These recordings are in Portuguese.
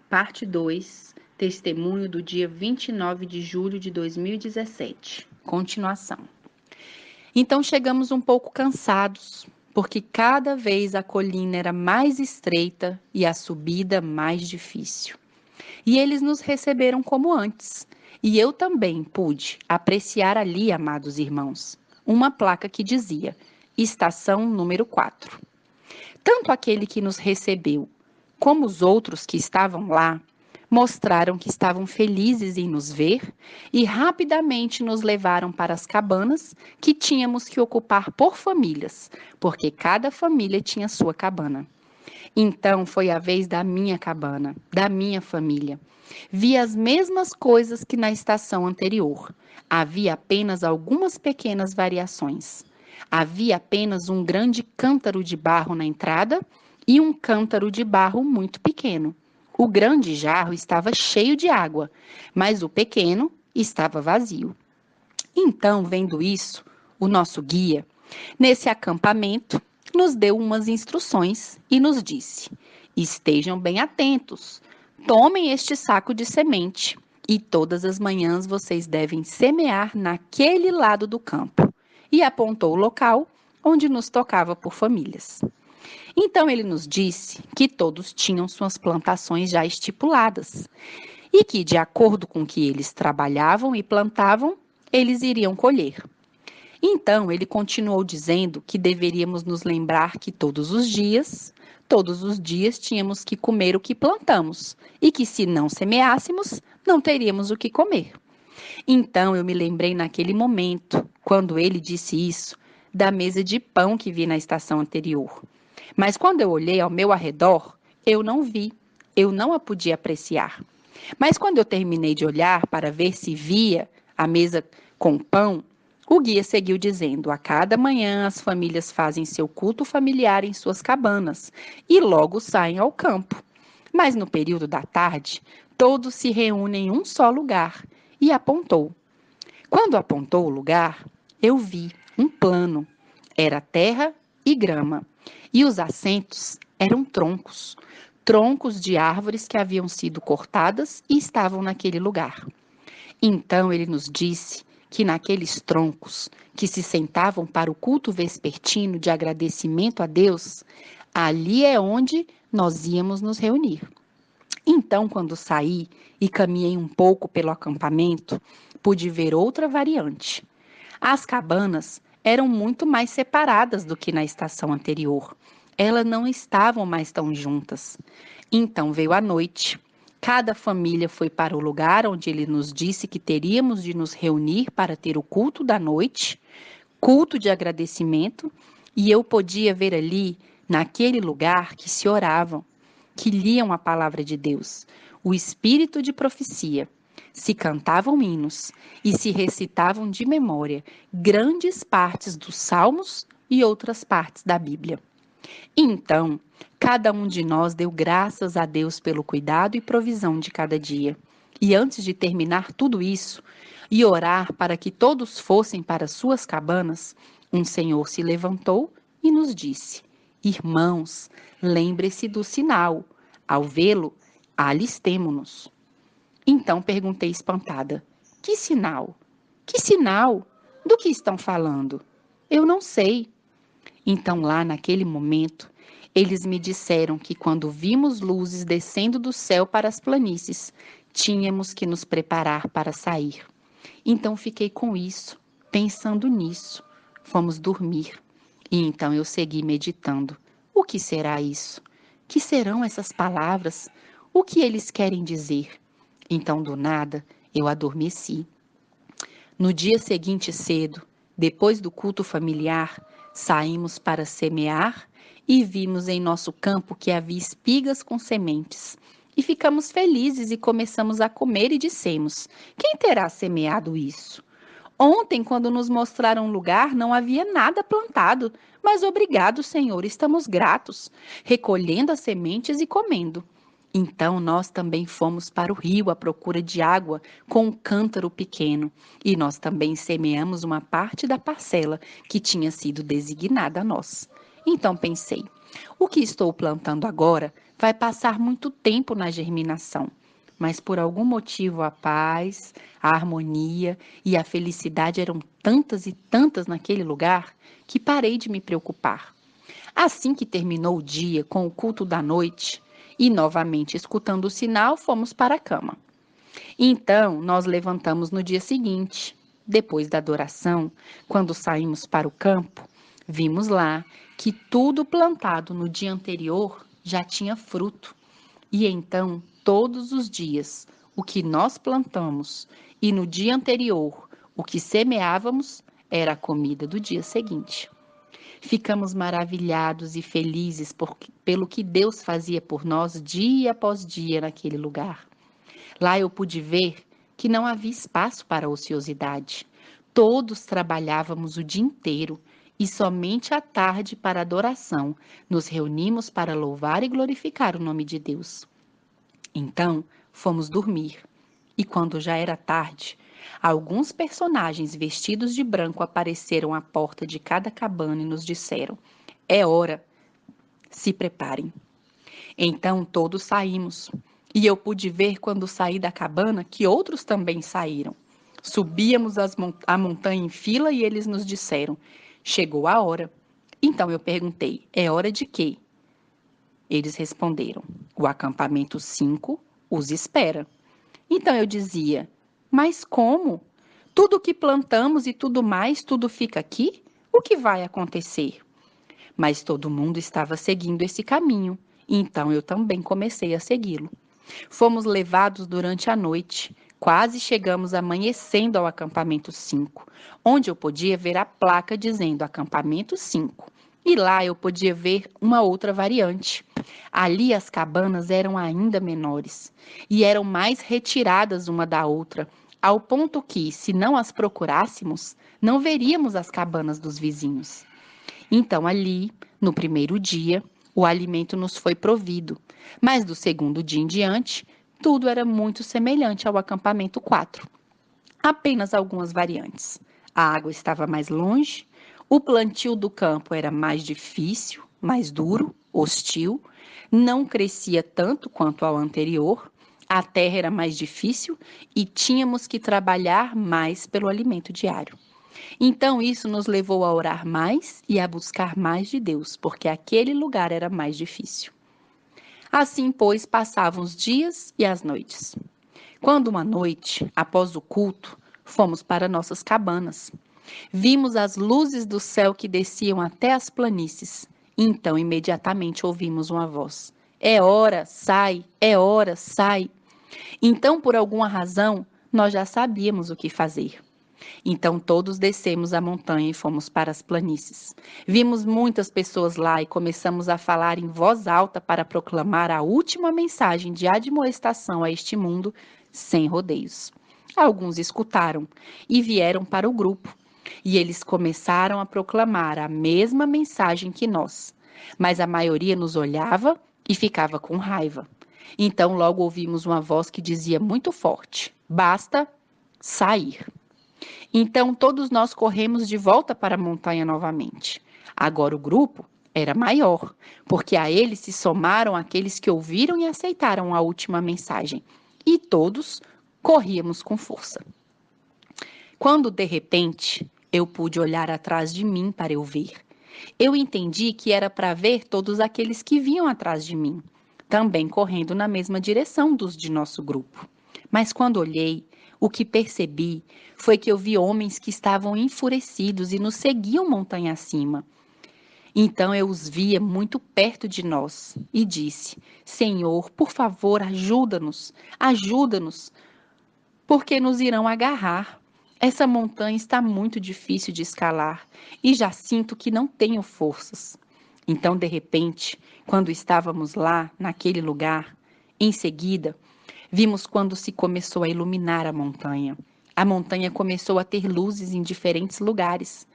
parte 2, testemunho do dia 29 de julho de 2017. Continuação. Então chegamos um pouco cansados, porque cada vez a colina era mais estreita e a subida mais difícil. E eles nos receberam como antes. E eu também pude apreciar ali, amados irmãos, uma placa que dizia: Estação número 4. Tanto aquele que nos recebeu, como os outros que estavam lá, mostraram que estavam felizes em nos ver e rapidamente nos levaram para as cabanas que tínhamos que ocupar por famílias, porque cada família tinha sua cabana. Então foi a vez da minha cabana, da minha família. Vi as mesmas coisas que na estação anterior. Havia apenas algumas pequenas variações. Havia apenas um grande cântaro de barro na entrada e um cântaro de barro muito pequeno. O grande jarro estava cheio de água, mas o pequeno estava vazio. Então, vendo isso, o nosso guia, nesse acampamento, nos deu umas instruções e nos disse: estejam bem atentos, tomem este saco de semente e todas as manhãs vocês devem semear naquele lado do campo. E apontou o local onde nos tocava por famílias. Então ele nos disse que todos tinham suas plantações já estipuladas e que, de acordo com que eles trabalhavam e plantavam, eles iriam colher. Então ele continuou dizendo que deveríamos nos lembrar que todos os dias tínhamos que comer o que plantamos e que se não semeássemos, não teríamos o que comer. Então eu me lembrei naquele momento, quando ele disse isso, da mesa de pão que vi na estação anterior. Mas quando eu olhei ao meu arredor, eu não vi, eu não a podia apreciar. Mas quando eu terminei de olhar para ver se via a mesa com pão, o guia seguiu dizendo: a cada manhã as famílias fazem seu culto familiar em suas cabanas e logo saem ao campo. Mas no período da tarde, todos se reúnem em um só lugar. E apontou. Quando apontou o lugar, eu vi um plano. Era terra e grama. E os assentos eram troncos. Troncos de árvores que haviam sido cortadas e estavam naquele lugar. Então ele nos disse que naqueles troncos que se sentavam para o culto vespertino de agradecimento a Deus, ali é onde nós íamos nos reunir. Então, quando saí e caminhei um pouco pelo acampamento, pude ver outra variante. As cabanas eram muito mais separadas do que na estação anterior. Elas não estavam mais tão juntas. Então veio a noite. Cada família foi para o lugar onde ele nos disse que teríamos de nos reunir para ter o culto da noite, culto de agradecimento, e eu podia ver ali, naquele lugar, que se oravam, que liam a palavra de Deus, o espírito de profecia, se cantavam hinos e se recitavam de memória grandes partes dos Salmos e outras partes da Bíblia. Então, cada um de nós deu graças a Deus pelo cuidado e provisão de cada dia. E antes de terminar tudo isso e orar para que todos fossem para suas cabanas, um senhor se levantou e nos disse: Irmãos, lembre-se do sinal. Ao vê-lo, alistemo-nos. Então perguntei espantada: Que sinal? Que sinal? Do que estão falando? Eu não sei. Então, lá naquele momento, eles me disseram que quando vimos luzes descendo do céu para as planícies, tínhamos que nos preparar para sair. Então, fiquei com isso, pensando nisso. Fomos dormir. E então eu segui meditando. O que será isso? Que serão essas palavras? O que eles querem dizer? Então, do nada, eu adormeci. No dia seguinte cedo, depois do culto familiar, saímos para semear e vimos em nosso campo que havia espigas com sementes. E ficamos felizes e começamos a comer e dissemos: Quem terá semeado isso? Ontem, quando nos mostraram o lugar, não havia nada plantado, mas obrigado, Senhor, estamos gratos, recolhendo as sementes e comendo. Então nós também fomos para o rio à procura de água com um cântaro pequeno, e nós também semeamos uma parte da parcela que tinha sido designada a nós. Então pensei: O que estou plantando agora vai passar muito tempo na germinação, mas por algum motivo a paz, a harmonia e a felicidade eram tantas e tantas naquele lugar que parei de me preocupar. Assim que terminou o dia com o culto da noite e novamente escutando o sinal, fomos para a cama. Então, nós levantamos no dia seguinte. Depois da adoração, quando saímos para o campo, vimos lá que tudo plantado no dia anterior já tinha fruto. E então, todos os dias, o que nós plantamos e no dia anterior, o que semeávamos, era a comida do dia seguinte. Ficamos maravilhados e felizes pelo que Deus fazia por nós dia após dia naquele lugar. Lá eu pude ver que não havia espaço para ociosidade. Todos trabalhávamos o dia inteiro e somente à tarde, para adoração, nos reunimos para louvar e glorificar o nome de Deus. Então, fomos dormir. E quando já era tarde, alguns personagens vestidos de branco apareceram à porta de cada cabana e nos disseram: "É hora, se preparem." Então todos saímos, e eu pude ver quando saí da cabana que outros também saíram. Subíamos a montanha em fila e eles nos disseram: "Chegou a hora." Então eu perguntei: "É hora de quê?" Eles responderam: "O acampamento 5 os espera." Então eu dizia: "Mas como? Tudo que plantamos e tudo mais, tudo fica aqui? O que vai acontecer?" Mas todo mundo estava seguindo esse caminho, então eu também comecei a segui-lo. Fomos levados durante a noite, quase chegamos amanhecendo ao acampamento 5, onde eu podia ver a placa dizendo acampamento 5. E lá eu podia ver uma outra variante. Ali as cabanas eram ainda menores e eram mais retiradas uma da outra, ao ponto que, se não as procurássemos, não veríamos as cabanas dos vizinhos. Então, ali, no primeiro dia, o alimento nos foi provido, mas do segundo dia em diante, tudo era muito semelhante ao acampamento 4. Apenas algumas variantes. A água estava mais longe, o plantio do campo era mais difícil, mais duro, hostil, não crescia tanto quanto ao anterior, a terra era mais difícil e tínhamos que trabalhar mais pelo alimento diário. Então isso nos levou a orar mais e a buscar mais de Deus, porque aquele lugar era mais difícil. Assim, pois, passavam os dias e as noites. Quando uma noite, após o culto, fomos para nossas cabanas, vimos as luzes do céu que desciam até as planícies. Então, imediatamente ouvimos uma voz: "É hora, sai! É hora, sai!" Então, por alguma razão, nós já sabíamos o que fazer. Então todos descemos a montanha e fomos para as planícies. Vimos muitas pessoas lá e começamos a falar em voz alta para proclamar a última mensagem de admoestação a este mundo, sem rodeios. Alguns escutaram e vieram para o grupo, e eles começaram a proclamar a mesma mensagem que nós, mas a maioria nos olhava e ficava com raiva. Então logo ouvimos uma voz que dizia muito forte: "Basta sair." Então todos nós corremos de volta para a montanha novamente. Agora o grupo era maior, porque a ele se somaram aqueles que ouviram e aceitaram a última mensagem. E todos corríamos com força. Quando de repente eu pude olhar atrás de mim para eu ver, eu entendi que era para ver todos aqueles que vinham atrás de mim, também correndo na mesma direção dos de nosso grupo. Mas quando olhei, o que percebi foi que eu vi homens que estavam enfurecidos e nos seguiam montanha acima. Então eu os via muito perto de nós e disse: "Senhor, por favor, ajuda-nos, ajuda-nos, porque nos irão agarrar. Essa montanha está muito difícil de escalar e já sinto que não tenho forças." Então, de repente, quando estávamos lá, naquele lugar, em seguida, vimos quando se começou a iluminar a montanha. A montanha começou a ter luzes em diferentes lugares.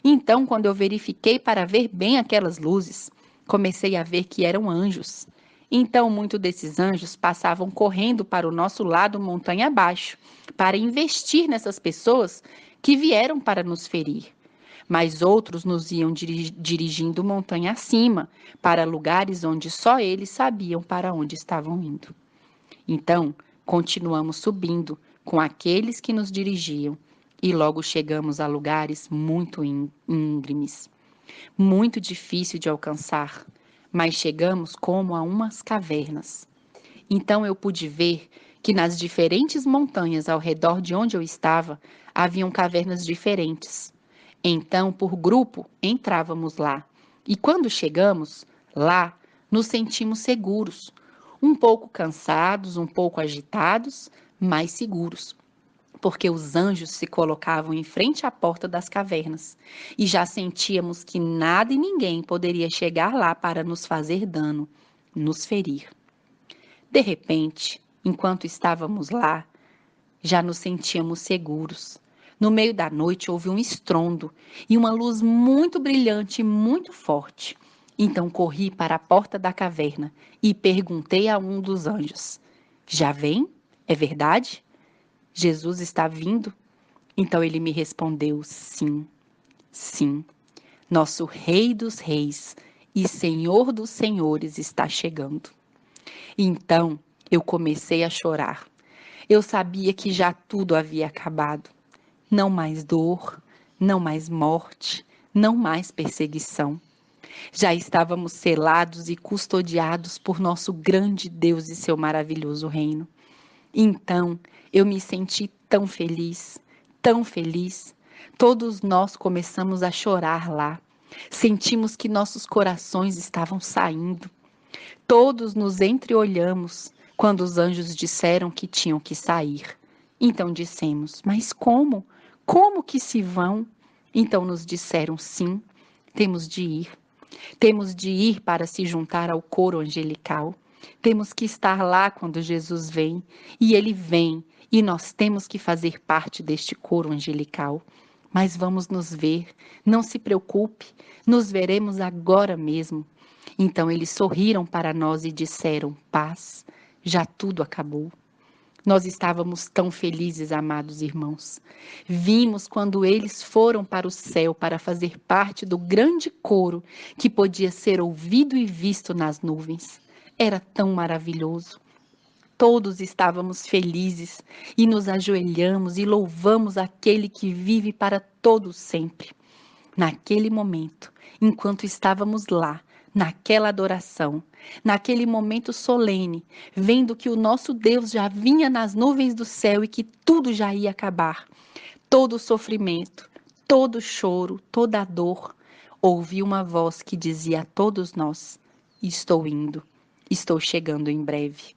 Então, quando eu verifiquei para ver bem aquelas luzes, comecei a ver que eram anjos. Então, muitos desses anjos passavam correndo para o nosso lado montanha abaixo, para investir nessas pessoas que vieram para nos ferir. mas outros nos iam dirigindo montanha acima, para lugares onde só eles sabiam para onde estavam indo. Então, continuamos subindo com aqueles que nos dirigiam e logo chegamos a lugares muito íngremes, muito difícil de alcançar, mas chegamos como a umas cavernas. Então eu pude ver que nas diferentes montanhas ao redor de onde eu estava, haviam cavernas diferentes. Então, por grupo, entrávamos lá. E quando chegamos lá, nos sentimos seguros, um pouco cansados, um pouco agitados, mas seguros, porque os anjos se colocavam em frente à porta das cavernas e já sentíamos que nada e ninguém poderia chegar lá para nos fazer dano, nos ferir. De repente, enquanto estávamos lá, já nos sentíamos seguros. No meio da noite houve um estrondo e uma luz muito brilhante e muito forte. Então corri para a porta da caverna e perguntei a um dos anjos: Já vem? É verdade? Jesus está vindo? Então ele me respondeu: Sim, sim. Nosso Rei dos Reis e Senhor dos Senhores está chegando. Então eu comecei a chorar. Eu sabia que já tudo havia acabado. Não mais dor, não mais morte, não mais perseguição. Já estávamos selados e custodiados por nosso grande Deus e seu maravilhoso reino. Então eu me senti tão feliz, tão feliz. Todos nós começamos a chorar lá. Sentimos que nossos corações estavam saindo. Todos nos entreolhamos quando os anjos disseram que tinham que sair. Então dissemos: Mas como? Como que se vão? Então nos disseram: Sim, temos de ir. Temos de ir para se juntar ao coro angelical. Temos que estar lá quando Jesus vem. E ele vem, e nós temos que fazer parte deste coro angelical. Mas vamos nos ver, não se preocupe, nos veremos agora mesmo. Então eles sorriram para nós e disseram: Paz, já tudo acabou. Nós estávamos tão felizes, amados irmãos. Vimos quando eles foram para o céu para fazer parte do grande coro que podia ser ouvido e visto nas nuvens. Era tão maravilhoso. Todos estávamos felizes e nos ajoelhamos e louvamos aquele que vive para todo sempre. Naquele momento, enquanto estávamos lá, naquela adoração, naquele momento solene, vendo que o nosso Deus já vinha nas nuvens do céu e que tudo já ia acabar, todo o sofrimento, todo o choro, toda a dor, ouvi uma voz que dizia a todos nós: Estou indo, estou chegando em breve.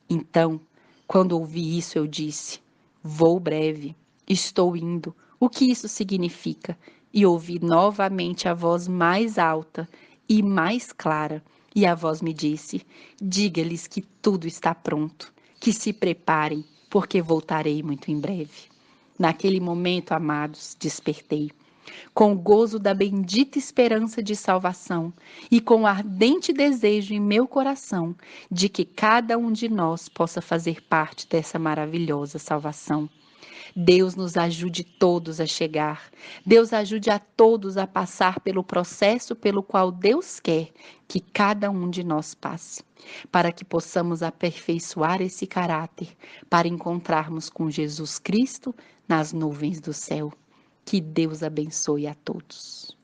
Então, quando ouvi isso, eu disse: Vou breve, estou indo. O que isso significa? E ouvi novamente a voz mais alta e mais clara. E a voz me disse: Diga-lhes que tudo está pronto, que se preparem, porque voltarei muito em breve. Naquele momento, amados, despertei com o gozo da bendita esperança de salvação e com o ardente desejo em meu coração de que cada um de nós possa fazer parte dessa maravilhosa salvação. Deus nos ajude todos a chegar. Deus ajude a todos a passar pelo processo pelo qual Deus quer que cada um de nós passe, para que possamos aperfeiçoar esse caráter, para encontrarmos com Jesus Cristo nas nuvens do céu. Que Deus abençoe a todos.